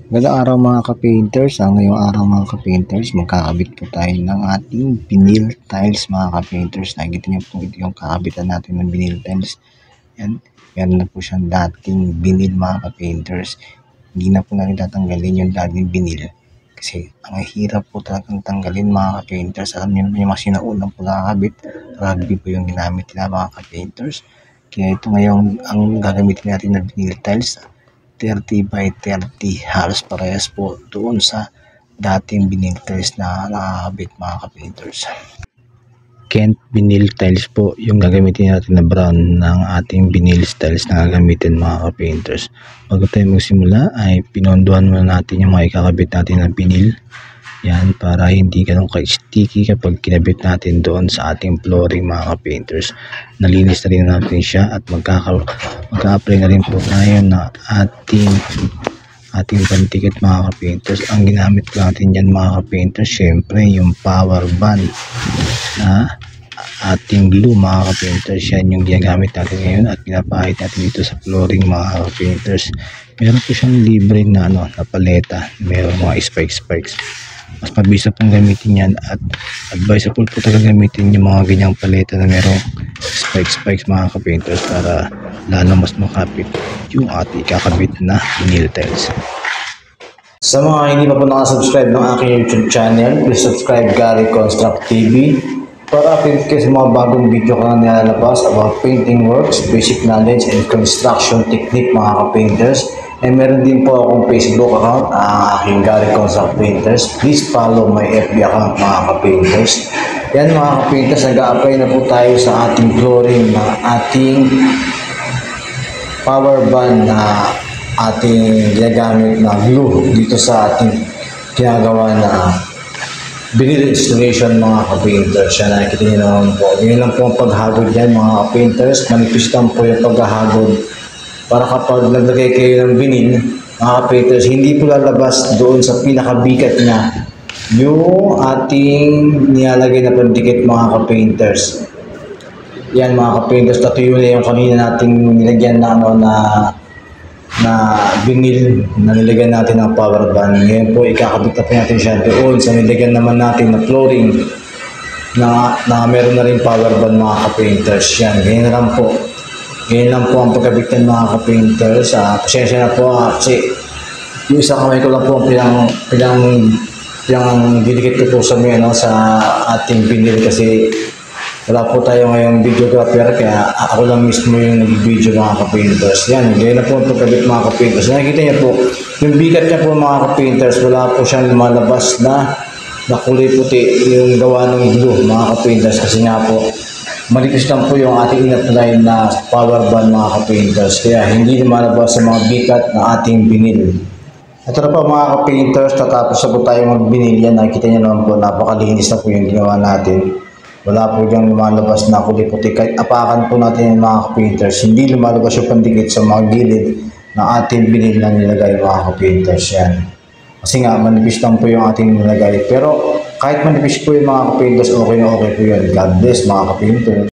Magandang araw mga ka-painters. Ngayong araw mga ka-painters, magkakabit po tayo ng ating vinyl tiles mga ka-painters. Nakikita niyo po ito yung kakabitan natin ng vinyl tiles. Yan, meron na po siyang dating vinyl mga ka-painters. Hindi na po natin tatanggalin yung dating vinyl. Kasi ang hirap po talagang tanggalin mga ka-painters. Alam niyo yung mga sinaunang pagkakabit, rugby po yung ginamit nila mga ka-painters. Kaya ito ngayon ang gagamitin natin na vinyl tiles. 30 by 30 halos parehas po doon sa dating vinyl tiles na nakakabit mga ka-painters. Kent vinyl tiles po yung gagamitin natin na brown ng ating vinyl tiles na gagamitin mga ka-painters. Bago tayo magsimula ay pinondohan muna natin yung mga ikakabit natin na vinyl. Yan, para hindi ganun ka-sticky kapag kinabit natin doon sa ating flooring mga ka-painters. Nalinis na rin natin siya at magka-apply na rin po tayo na ating pantikit mga ka-painters. Ang ginamit natin dyan mga ka-painters, syempre yung power band na ating glue mga ka-painters. Yan yung ginagamit natin ngayon at pinapahid natin dito sa flooring mga ka-painters. Meron po siyang libre na na paleta, meron mga spikes. Mas mabisa pong gamitin yan at advisable po talaga gamitin yung mga ganyang paleta na merong spikes mga ka-painters para lalo mas makapit yung ating kakabit na vinyl tiles. Sa mga hindi pa po nakasubscribe ng aking YouTube channel, please subscribe Gary Construct TV para update kayo sa mga bagong video ko na nilalabas about painting works, basic knowledge and construction technique mga ka-painters. And meron din po akong Facebook account, aking Gary Construct Painters. Please follow my FB account mga ka-painters. Yan mga ka-painters, nag-a-apply na po tayo sa ating flooring na ating power band na ating ginagamit na glue dito sa ating ginagawa na vinyl installation mga ka-painters. Yan, nakikita niyo naman po. Yun lang po ang paghagod yan mga ka-painters. Manipis lang po yung paghagod. Para kapag naglagay kayo ng vinyl, mga ka-painters, hindi po lalabas doon sa pinakabigat niya yung ating nilalagay na pandikit mga ka-painters. Yan mga ka-painters, tatuyo na yung kanina nating nilagyan na vinyl na nilagyan natin ng power band. Ngayon po, ikakabit na po natin siya doon sa nilagyan naman natin na flooring na meron na rin power band mga ka-painters. Yan, ganyan na lang po. Ganyan lang po ang pagkabitan mga ka-painters. Pasensya na po kasi yung isang kamay ko lang po pilang didikit ko po sa ating vinyl kasi wala po tayo ngayong videographer kaya ako lang mismo yung nag-video mga ka-painters. Yan, ganyan na po ang pagkabit mga ka-painters. Nakikita niyo po, yung bigat niya po mga ka-painters, wala po siyang lumalabas na kulay puti yung gawa ng glue mga ka-painters kasi nga po manipis lang po yung ating in-apply na power band mga ka-painters kaya hindi lumalabas sa mga bigat na ating vinyl. Ito na po mga ka-painters, tatapos na po tayo mag-vinyl. Yan, nakikita niyo naman po, napakalinis na po yung ginawa natin. Wala po diyang lumalabas na kulay puti. Kahit apakan po natin yung mga ka-painters, hindi lumalabas yung pandikit sa mga gilid ng ating vinyl na nilagay mga ka-painters. Yan. Kasi nga, manipis lang po yung ating nilagay. Pero kahit manipis po yung mga ka-painters, okay na okay po yun. God bless mga ka-painters.